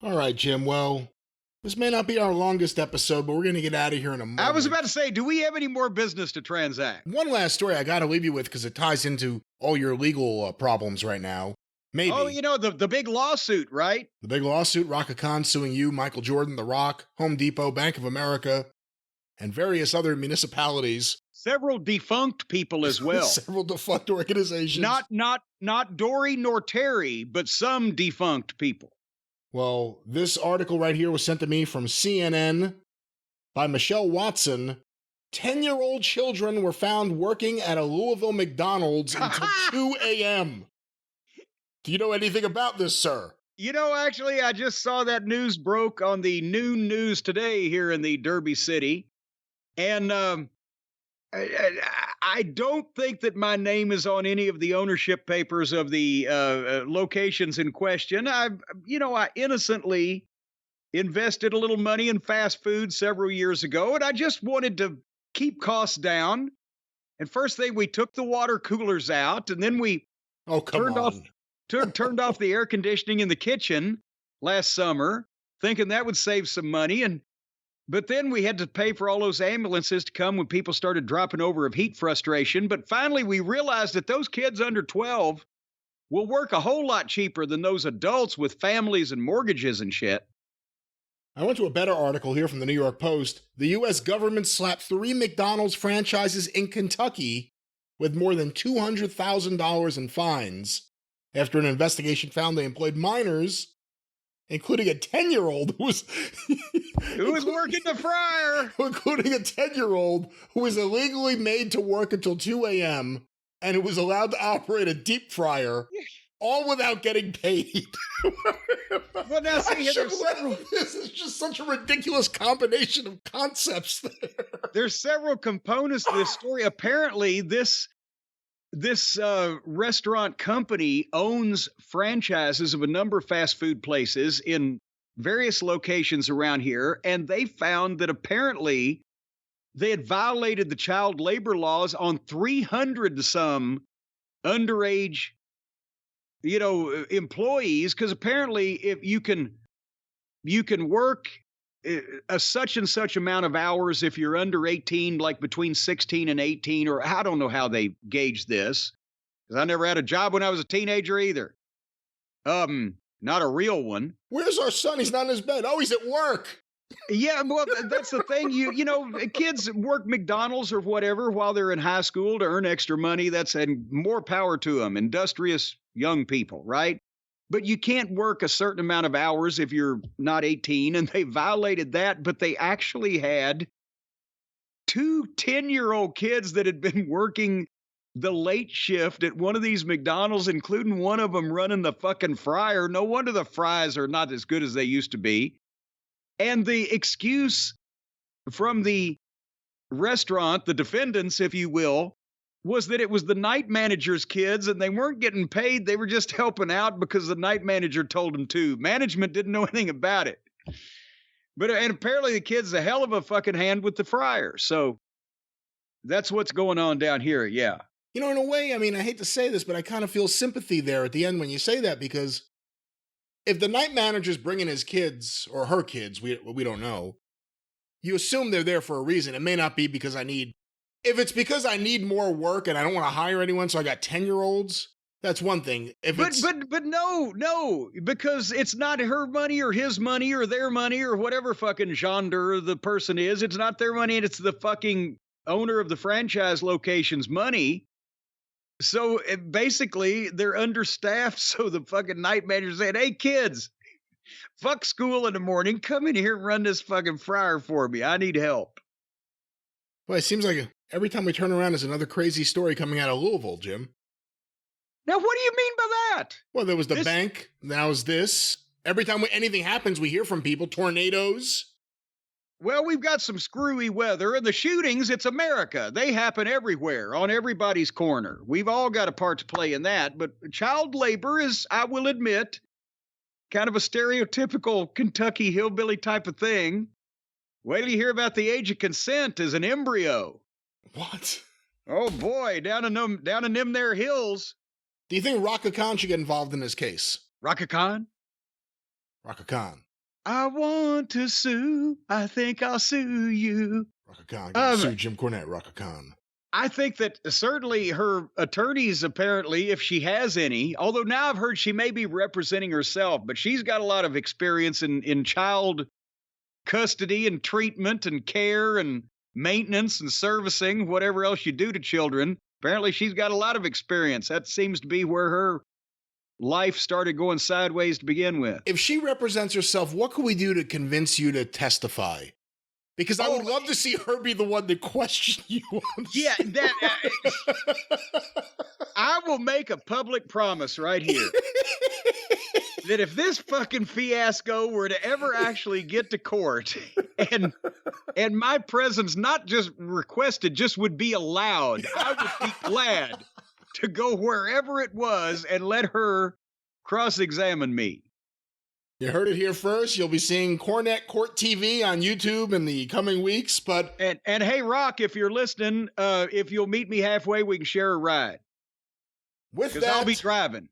All right, Jim. Well, this may not be our longest episode, but we're going to get out of here in a moment. I was about to say, do we have any more business to transact? One last story I got to leave you with because it ties into all your legal problems right now. Maybe. Oh, the big lawsuit, right? The big lawsuit, Raka Khan suing you, Michael Jordan, The Rock, Home Depot, Bank of America, and various other municipalities. Several defunct people as well. Several defunct organizations. Not Dory nor Terry, but some defunct people. Well, this article right here was sent to me from CNN by Michelle Watson. 10-year-old children were found working at a Louisville McDonald's until 2 a.m. Do you know anything about this, sir? Actually, I just saw that news broke on the noon news today here in the Derby City. And I don't think that my name is on any of the ownership papers of the locations in question. I innocently invested a little money in fast food several years ago, and I just wanted to keep costs down. And first thing, we took the water coolers out, and then we turned off the air conditioning in the kitchen last summer, thinking that would save some money. But then we had to pay for all those ambulances to come when people started dropping over of heat frustration. But finally, we realized that those kids under 12 will work a whole lot cheaper than those adults with families and mortgages and shit. I went to a better article here from the New York Post. The U.S. government slapped 3 McDonald's franchises in Kentucky with more than $200,000 in fines after an investigation found they employed minors, including a 10-year-old who was working the fryer. Including a 10-year-old who was illegally made to work until 2 a.m. and who was allowed to operate a deep fryer, all without getting paid. Well, now see, this is just such a ridiculous combination of concepts there. There's several components to this story. Apparently, this restaurant company owns franchises of a number of fast food places in various locations around here, and they found that apparently they had violated the child labor laws on 300 some underage, employees, because apparently if you can work a such and such amount of hours if you're under 18, like between 16 and 18, or I don't know how they gauge this, because I never had a job when I was a teenager either. Not a real one. Where's our son? He's not in his bed. Oh, he's at work. Yeah, well, that's the thing. Kids work McDonald's or whatever while they're in high school to earn extra money. And more power to them. Industrious young people, right? But you can't work a certain amount of hours if you're not 18, and they violated that. But they actually had 2 10-year-old kids that had been working the late shift at one of these McDonald's, including one of them running the fucking fryer. No wonder the fries are not as good as they used to be. And the excuse from the restaurant, the defendants, if you will, was that it was the night manager's kids and they weren't getting paid. They were just helping out because the night manager told them to. Management didn't know anything about it. And apparently the kid's a hell of a fucking hand with the fryer. So that's what's going on down here. Yeah. In a way, I hate to say this, but I kind of feel sympathy there at the end when you say that, because if the night manager's bringing his kids or her kids, we don't know, you assume they're there for a reason. It may not be because if it's because I need more work and I don't want to hire anyone, so I got 10-year-olds, that's one thing. But no, because it's not her money or his money or their money or whatever fucking genre the person is. It's not their money, and it's the fucking owner of the franchise location's money. So basically, they're understaffed. So the fucking night manager said, "Hey, kids, fuck school in the morning. Come in here and run this fucking fryer for me. I need help." Well, it seems like every time we turn around, there's another crazy story coming out of Louisville, Jim. Now, what do you mean by that? Well, there was the bank. Now is this. Every time anything happens, we hear from people. Tornadoes. Well, we've got some screwy weather, and the shootings, it's America. They happen everywhere, on everybody's corner. We've all got a part to play in that, but child labor is, I will admit, kind of a stereotypical Kentucky hillbilly type of thing. Wait till you hear about the age of consent as an embryo. What? Oh, boy, down in them there hills. Do you think Raka Khan should get involved in this case? Raka Khan? Raka Khan. I want to sue. I think I'll sue you. Rocka Khan gonna Um, sue Jim Cornette, Rocka Khan. I think that certainly her attorneys, apparently, if she has any, although now I've heard she may be representing herself, but she's got a lot of experience in child custody and treatment and care and maintenance and servicing, whatever else you do to children. Apparently, she's got a lot of experience. That seems to be where her life started going sideways to begin with. If she represents herself, what can we do to convince you to testify? Because I would love to see her be the one to question you on Yeah, I will make a public promise right here that if this fucking fiasco were to ever actually get to court and my presence not just requested, just would be allowed, I would be glad to go wherever it was and let her cross-examine me. You heard it here first. You'll be seeing Cornette Court TV on YouTube in the coming weeks. But and hey, Rock, if you're listening, if you'll meet me halfway, we can share a ride. With because that, I'll be driving.